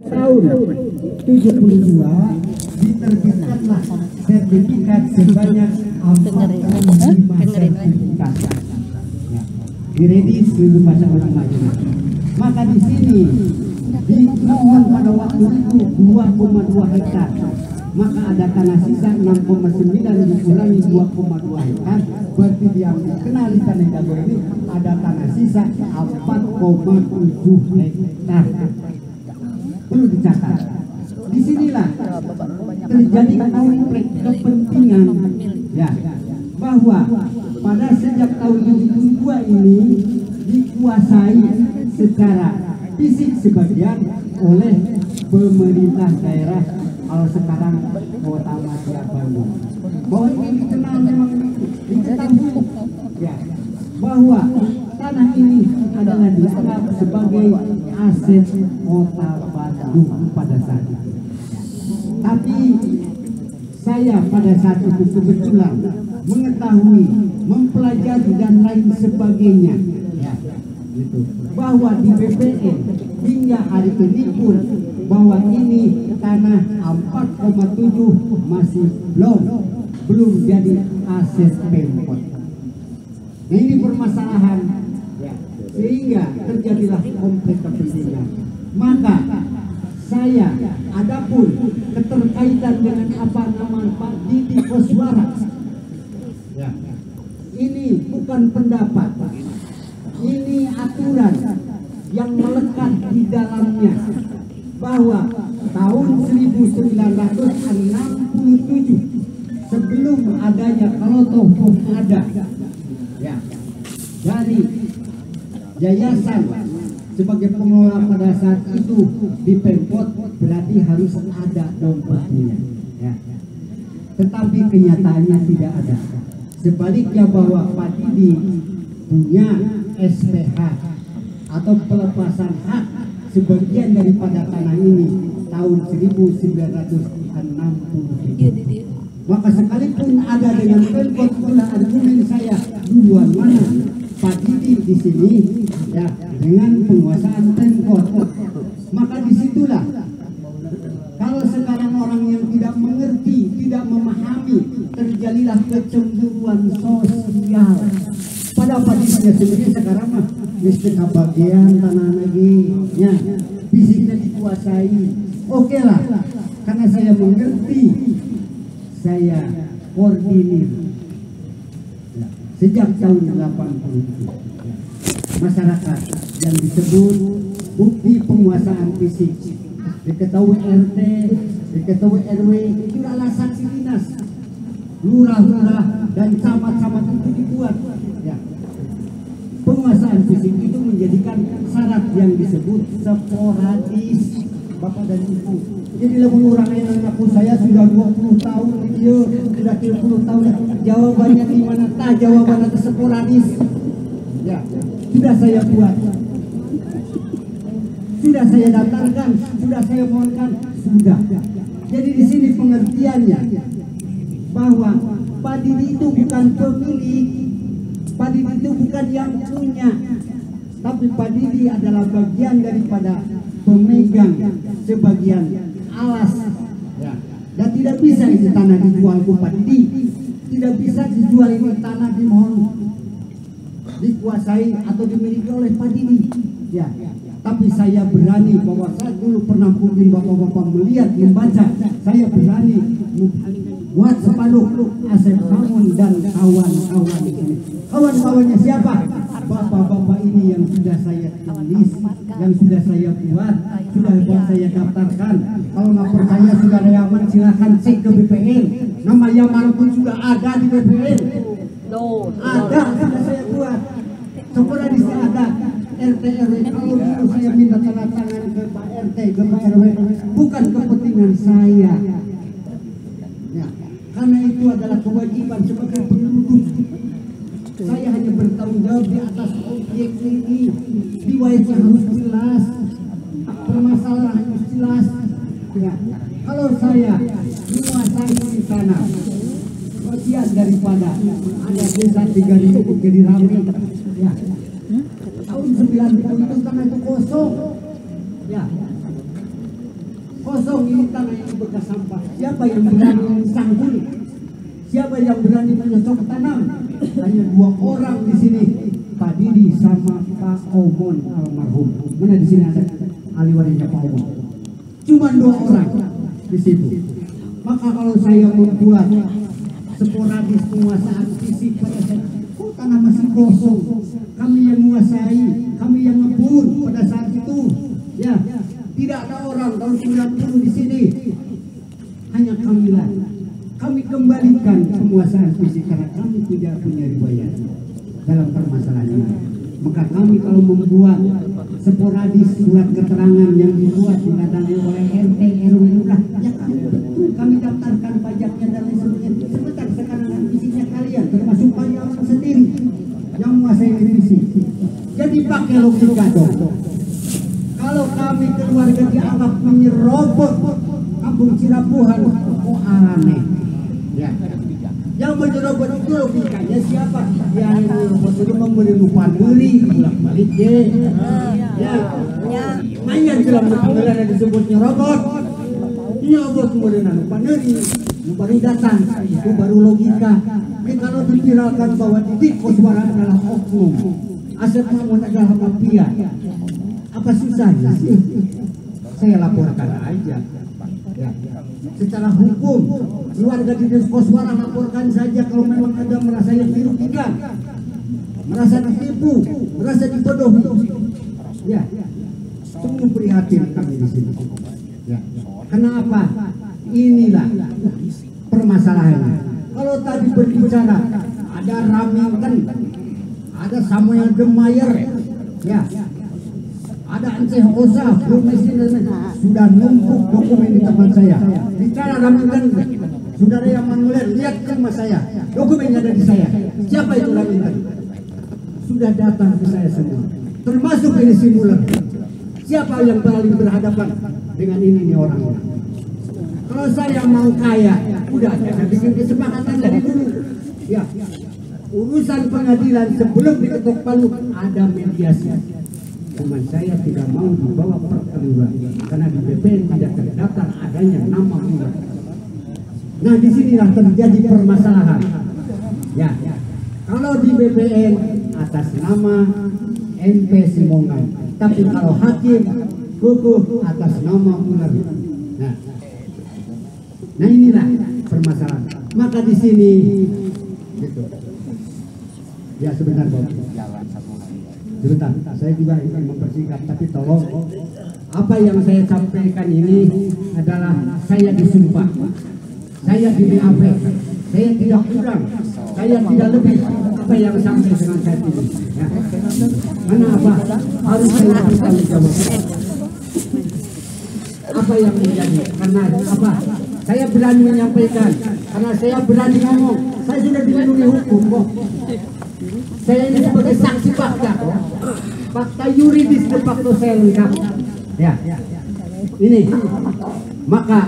tahun 72 diterbitkanlah sertifikat sebanyak 45 sertifikat. Ya, diredis dulu masa orang maju. Maka di sini dimohon pada waktu itu 2,2 hektar. Maka ada tanah sisa 6,9 dikurangi 2,2 hektar, berarti yang dikenal di Tanah Jago ini ada tanah sisa 4,7 hektar. Perlu dicatat. Disinilah terjadi konflik kepentingan, ya, bahwa pada sejak tahun 72 ini dikuasai secara fisik sebagian oleh pemerintah daerah. Kalau sekarang Kota Madya Bandung, bahwa ini dikenal memang diketahui, ya, bahwa tanah ini adalah dianggap sebagai aset Kota Bandung pada saat itu. Tapi saya pada saat itu kebetulan mengetahui, mempelajari dan lain sebagainya, ya, gitu, bahwa di BPN hingga hari ini pun bahwa ini tanah 4,7 masih belum jadi aset Pemkot. Nah, ini permasalahan, ya, sehingga terjadilah konflik kepentingan. Maka saya, adapun keterkaitan dengan apa nama Pak Didi Koswara, ya, ini bukan pendapat, ini aturan yang melekat di dalamnya, bahwa tahun 1967 sebelum adanya, kalau toh pun ada, ya, dari yayasan sebagai pengelola pada saat itu di Pemkot, berarti harus ada dompetnya, ya. Tetapi kenyataannya tidak ada. Sebaliknya bahwa Pak Didi punya SPH atau pelepasan hak sebagian daripada tanah ini tahun 1960. Maka sekalipun ada dengan Pemkot, pula argumen saya duluan mana Pak Didi di sini, ya, dengan penguasaan Pemkot. Maka disitulah kalau sekarang orang yang tidak mengerti, tidak memahami, terjadilah kecemburuan sosial. Pada Pak Didi sendiri sekarang mah mesti kebagian tanah lagi, ya, fisiknya dikuasai. Oke lah, karena saya mengerti, saya koordinir, ya, sejak tahun 80 masyarakat yang disebut bukti penguasaan fisik, diketahui RT, diketahui RW, itu adalah saksi dinas, lurah-lurah dan camat-camat itu dibuat, ya. Penguasaan fisik itu menjadikan syarat yang disebut sporadis, Bapak dan Ibu. Jadi lebih orang yang mengaku saya sudah 20 tahun, dia sudah 30 tahun, jawabannya di mana? Jawabannya itu sporadis. Ya, sudah saya buat, sudah saya daftarkan, sudah saya mohonkan, sudah. Jadi di sini pengertiannya bahwa Pak Didi itu bukan pemilik, Pak Didi itu bukan yang punya, tapi Pak Didi adalah bagian daripada pemegang sebagian alas, ya. Dan tidak bisa ini tanah dijual ke Pak Didi, tidak bisa dijual ini tanah dimohon dikuasai atau dimiliki oleh Pak Didi, ya. Tapi saya berani, bahwa saya dulu pernah mungkin bapak-bapak melihat, membaca, saya berani buat sepanduk Asep Hamun dan kawan-kawan ini. Kawan-kawannya siapa? Bapak-bapak ini yang sudah saya tulis, yang sudah saya buat, sudah saya daftarkan. Kalau nggak percaya saudara Yaman, silahkan cek ke BPN. Nama Yaman pun sudah ada di BPN. Ada, sudah saya buat. Sekolah di sini ada. RT RW, kalau dulu saya minta tanda tangan ke Pak RT, ke Pak RW, bukan kepentingan saya, ya, karena itu adalah kewajiban sebagai penduduk. Saya hanya bertanggung jawab di atas objek ini. Riwayatnya harus jelas, permasalahan harus jelas, ya. Kalau saya menguasai di sana, bagian daripada ada desa 3.000 jadi ramai, ya. Tahun 90 itu karena itu kosong, ya. kosong ini tanah yang bekas sampah. Siapa yang berani mensangguni? Siapa yang berani menyocok tanam? Hanya 2 orang di sini, Pak Didi sama Pak Omon almarhum. Mana di sini ada ahli warisnya Pak Omon? Cuma 2 orang di situ. Maka kalau saya membuat sporadis penguasaan fisik pada saya, kok tanah masih kosong? Kami yang menguasai, kami yang ngebun pada saat itu. Ya, tidak ada orang tahun 90 di sini. Hanya kamilah. Kami kembalikan penguasaan fisik karena kami tidak punya riwayat dalam permasalahan ini. Maka kami kalau membuat sporadis surat keterangan yang dibuat ditandatangani oleh RT RW ya kami daftarkan pajaknya dan lain sebagainya. Sebentar sekarang fisiknya kalian termasuk pajak sendiri yang menguasai fisik. Jadi pakai logika dong. Kalau kami keluarga dianggap menyerobot kampung Cirapuhan, kok aneh? Ya. Yang menyerobot itu logikanya siapa? Yang menyerobot itu memberi upah diri, bolak-balik deh. Ya. Mayan dalam pengadilan yang disebut nyerobot. Nyerobot kemudian upah diri, baru datang. Itu baru logika. Ini kalau diviralkan bahwa Didi Koswara adalah oknum, Asep Mamun adalah mafia, apa susahnya sih? Saya laporkan aja. Ya. Secara hukum, keluarga Didi Koswara laporkan saja kalau memang ada merasa yang dirugikan, merasa ditipu, merasa dibodohi. Ya, sungguh prihatin kami di sini. Ya. Kenapa? Inilah permasalahannya. Kalau tadi berbicara ada Remington, ada Samuel Demeyer, ya. Ada Anseh Osa, Mesin sudah numpuk dokumen di tempat saya. Bicara Remington, saudara yang melihat, lihat ke rumah saya, dokumennya ada di saya. Siapa itu Remington? Sudah datang ke saya semua, termasuk ini simulan. Siapa yang paling berhadapan dengan ini orangnya? Kalau saya mau kaya, udah saya bikin kesepakatan dari dulu. Ya, urusan pengadilan sebelum diketok palu ada mediasi. Cuma saya tidak mau dibawa perkeluaran karena di BPN tidak terdaftar adanya nama Umar. Nah, disinilah terjadi permasalahan. Ya, kalau di BPN atas nama MP Simongan, tapi kalau hakim kukuh atas nama Umar. Nah inilah permasalahan. Maka di sini, gitu. Ya sebentar, Bob. Sebentar, saya juga ingin mempersingkat, tapi tolong apa yang saya sampaikan ini adalah saya disumpah, saya di BAP, saya tidak kurang, saya tidak lebih apa yang sampai dengan saat ini. Ya. Karena apa? Harus saya bertanggung jawab. Apa yang menjadi? Karena apa? Saya berani menyampaikan, karena saya berani ngomong. Saya sudah dilindungi hukum kok. Saya ini sebagai saksi fakta, fakta yuridis de facto saya lengkap. Ya, ini. Maka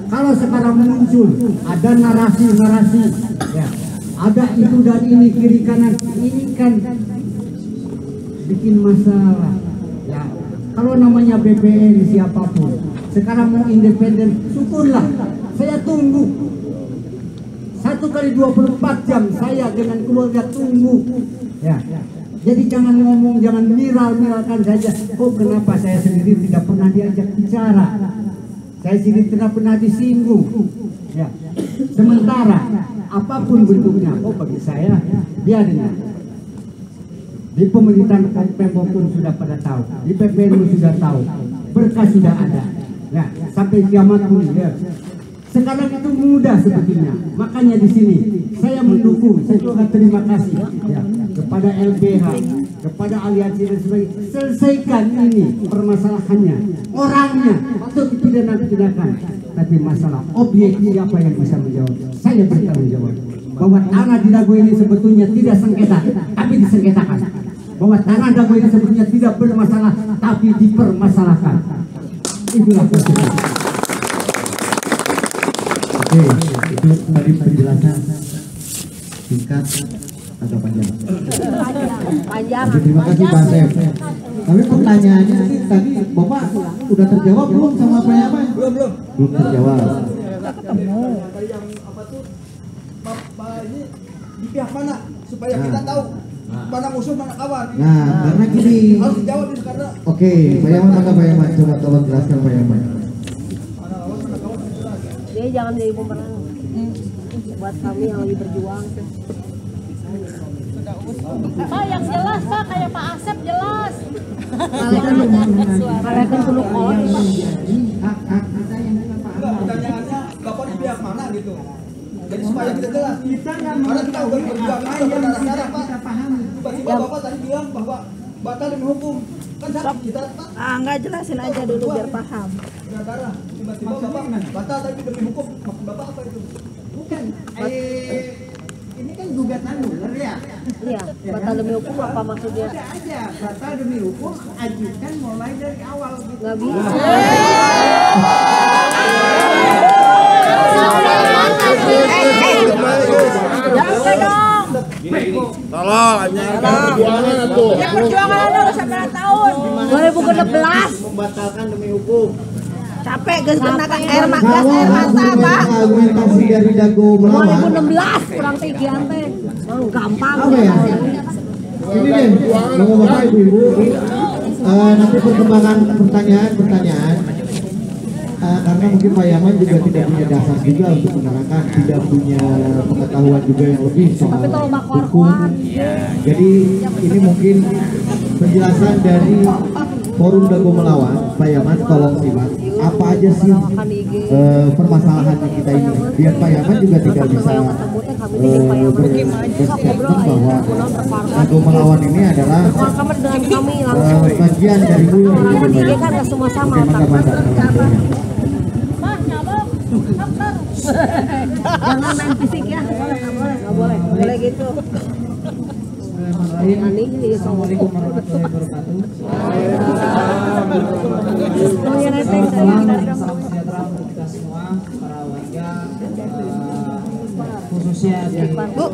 kalau sekarang muncul ada narasi-narasi, ya, ada itu dan ini kiri kanan, ini kan bikin masalah. Ya, kalau namanya BPN siapapun, sekarang mau independen, syukurlah. Saya tunggu. 1 kali 24 jam saya dengan keluarga tunggu. Ya. Jadi jangan ngomong, jangan viral-viralkan saja. Oh, kenapa saya sendiri tidak pernah diajak bicara? Saya sendiri tidak pernah disinggung. Ya. Sementara apapun bentuknya, oh bagi saya biarin. Di pemerintahan Pemprov pun sudah pada tahu, di PPN sudah tahu, berkas sudah ada. Ya, sampai kiamat pun ya. Sekarang itu mudah sebetulnya. Makanya di sini saya mendukung, saya juga terima kasih ya, kepada LBH, kepada aliansi dan sebagainya. Selesaikan ini permasalahannya, orangnya atau dipidana-pidanakan, tapi masalah objek siapa yang bisa menjawab. Saya bertanggung jawab bahwa tanah di Dago ini sebetulnya tidak sengketa, tapi disengketakan. Bahwa tanah Dago ini sebetulnya tidak bermasalah, tapi dipermasalahkan. Itulah posisi. Oke, itu tadi penjelasan singkat atau panjang. Terima kasih Pak Asep. Tapi pertanyaannya sih tadi Bapak udah terjawab belum sama apa? Belum. belum terjawab. Yang apa tuh ini di pihak mana supaya kita tahu mana musuh mana kawan. Nah, karena gini. Harus dijawab ini karena. Oke, Pak Yaman, maka Pak Yaman coba tolong jelaskan Pak Yaman. Dia jangan jadi pemenang buat kami yang lagi berjuang. Pak yang jelas Pak, kayak Pak Asep jelas. Kalian dulu kolon Pak. Hak-hak kita yang kita paham. Enggak, pertanyaannya Bapak di pihak mana gitu. Jadi supaya kita jelas. Kita nggak Karena kita udah berjuang apa kita yang berdarah-darah Pak. kita paham. Tiba-tiba Bapak tadi bilang bahwa batal demi hukum. Kan kita Pak Enggak, jelasin aja dulu biar paham. berdarah. Tiba-tiba Bapak batal tapi demi hukum. Maksud Bapak apa itu? Bukan. Ini kan gugatan ular ya. Iya, batal demi hukum apa maksudnya? Ada aja batal demi hukum, ajukan mulai dari awal gitu. Nggak bisa. Perjuangan ada 9 tahun. 2016. Membatalkan demi hukum. Capek gas tenaga air mata Pak. Argumentasi dari Dago melawan. 2016 kurang tigian teh. Gampang. Apa ya? Ini deh, Bapak Ibu, nanti perkembangan pertanyaan. Karena mungkin Pak Yaman juga tidak punya dasar juga untuk menerangkan, tidak punya pengetahuan juga yang lebih soal Tapi tolong bak hukum. war-war. Jadi ini mungkin penjelasan dari Forum Dago Melawan. Pak Yaman tolong simak apa aja sih permasalahan kita ini, biar Pak Yaman juga tidak bisa berstatement bahwa Dago Melawan ini adalah Kamar dengan kami langsung. bagian dari Orang meninggal kan nggak semua sama otaknya. Jangan main fisik ya, nggak boleh gitu. Assalamualaikum warahmatullahi wabarakatuh. Salam sejahtera untuk kita semua, para warga, khususnya di RW 7,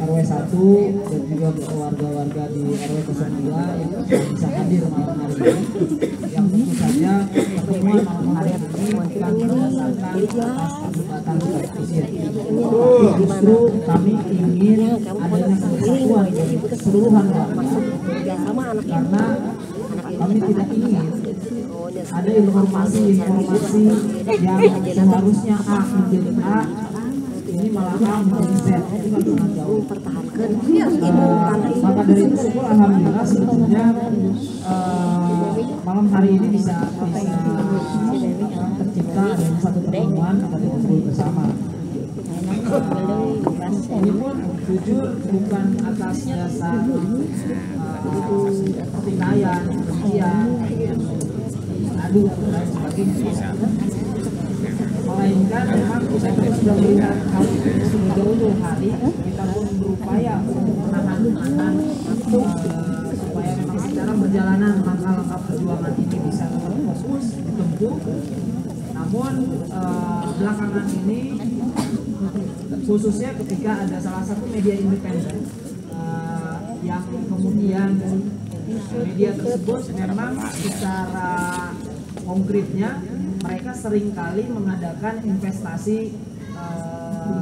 RW 1 dan juga warga-warga di RW 02 yang bisa hadir malam hari ini. Yang tentu saja pertemuan malam hari ini bukan berdasarkan atas perdebatan fisik. Justru kami ingin adanya kesatuan dari keseluruhan warga, karena kami tidak ingin ada informasi yang seharusnya A menjadi A ini malah A menjadi Z. Itu kan sangat jauh. Maka dari itu syukur alhamdulillah sebetulnya malam hari ini bisa tercipta dari satu pertemuan atau ngobrol bersama. Ini pun jujur bukan atas dasar pertikaian, kebencian, adu dan lain sebagainya. Melainkan memang kita sudah melihat hal ini sudah jauh hari, kita pun berupaya untuk menahan supaya memang secara perjalanan langkah-langkah perjuangan ini bisa fokus ditempuh. Namun belakangan ini khususnya ketika ada salah satu media independen yang kemudian media tersebut memang secara konkretnya mereka seringkali mengadakan investasi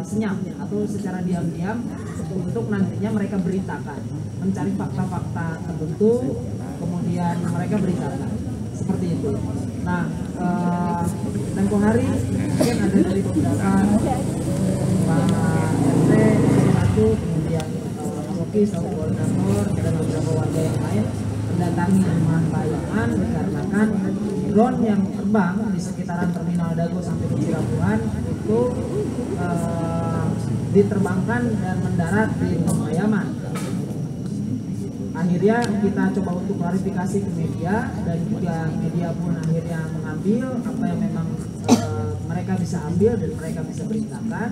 senyap atau secara diam-diam untuk nantinya mereka beritakan, mencari fakta-fakta tertentu kemudian mereka beritakan seperti itu. Nah, tempo hari mungkin ada dari beberapa Pak RT, satu kemudian Pak Okis, Pak Koordinator dan beberapa warga yang lain mendatangi rumah Pak Yaman dikarenakan drone yang terbang di sekitaran Terminal Dago sampai ke Cirebon itu diterbangkan dan mendarat di rumah Pak Yaman. Akhirnya kita coba untuk klarifikasi ke media dan juga media pun akhirnya mengambil apa yang memang mereka bisa ambil dan mereka bisa beritakan.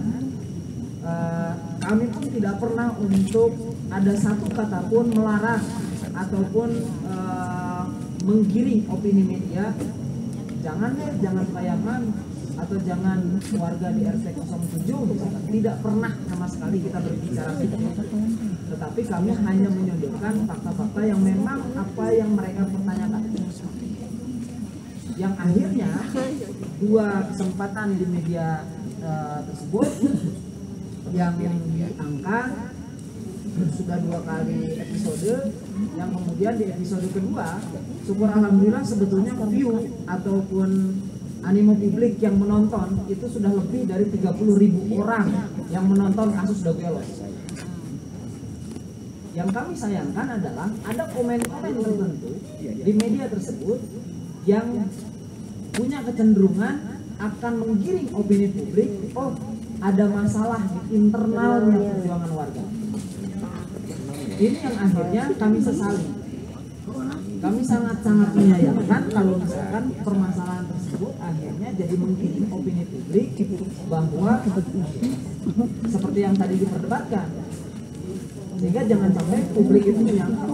Kami pun tidak pernah untuk ada satu kata pun melarang ataupun menggiring opini media. Jangan Pak Yaman atau jangan warga di RT 07 misalkan. Tidak pernah sama sekali kita berbicara seperti itu. Tetapi kami hanya menyodorkan fakta-fakta yang memang apa yang mereka pertanyakan. yang akhirnya dua kesempatan di media tersebut yang diangkat sudah 2 kali episode, yang kemudian di episode kedua syukur alhamdulillah sebetulnya view ataupun animo publik yang menonton itu sudah lebih dari 30.000 orang yang menonton kasus Dagelos. Yang kami sayangkan adalah ada komen-komen tertentu di media tersebut yang punya kecenderungan akan menggiring opini publik, oh ada masalah di internalnya perjuangan warga. Ini yang akhirnya kami sesali. Kami sangat-sangat menyayangkan kalau misalkan permasalahan tersebut akhirnya jadi menggiring opini publik bahwa seperti yang tadi diperdebatkan, sehingga jangan sampai publik itu menyangka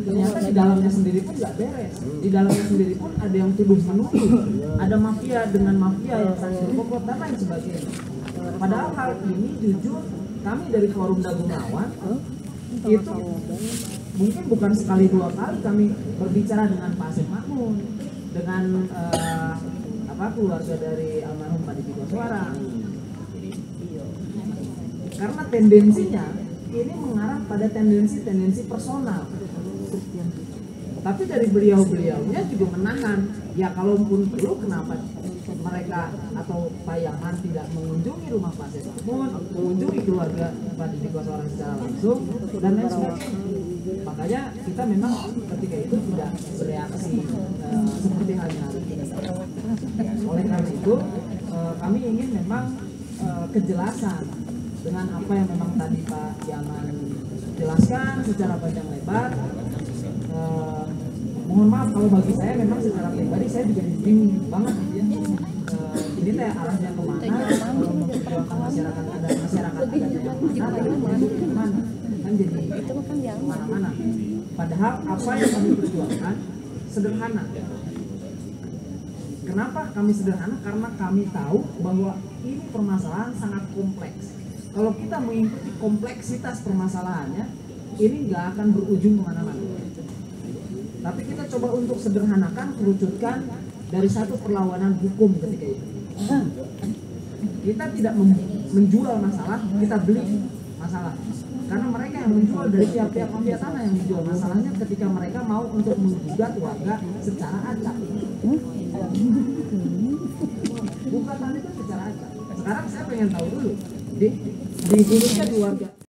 ternyata di dalamnya sendiri pun nggak beres, di dalamnya sendiri pun ada yang tuduh menuduh, ada mafia dengan mafia yang saling berkomplot dan lain sebagainya. Padahal hal ini jujur kami dari Forum Dagunawan itu mungkin bukan sekali 2 kali kami berbicara dengan Pak Asep Makmun, dengan keluarga dari almarhum Pak Didi Koswara, karena tendensinya ini mengarah pada tendensi personal. Tapi dari beliau-beliaunya juga menahan, ya kalaupun perlu kenapa mereka atau Pak Yaman tidak mengunjungi rumah Pak Asep Makmun, mengunjungi keluarga Pak Didi Koswara secara langsung dan lain sebagainya. Makanya kita memang ketika itu tidak bereaksi seperti halnya hari ini. Oleh karena itu kami ingin memang kejelasan dengan apa yang memang tadi Pak Yaman jelaskan secara panjang lebar. Mohon maaf kalau bagi saya memang secara pribadi saya juga bingung banget ya. Ini teh arahnya kemana? Kalau memperjuangkan masyarakat ada yang mana? Kan jadi mana-mana. Padahal apa yang kami perjuangkan sederhana. Kenapa kami sederhana? Karena kami tahu bahwa ini permasalahan sangat kompleks. Kalau kita mengikuti kompleksitas permasalahannya, ini nggak akan berujung kemana-mana. Tapi kita coba untuk sederhanakan, kerucutkan dari satu perlawanan hukum ketika itu. Kita tidak menjual masalah, kita beli masalah. Karena mereka yang menjual dari pihak-pihak mafia tanah yang menjual masalahnya ketika mereka mau untuk menggugat warga secara acak. Gugatan itu secara acak. Sekarang saya pengen tahu dulu di Indonesia di warga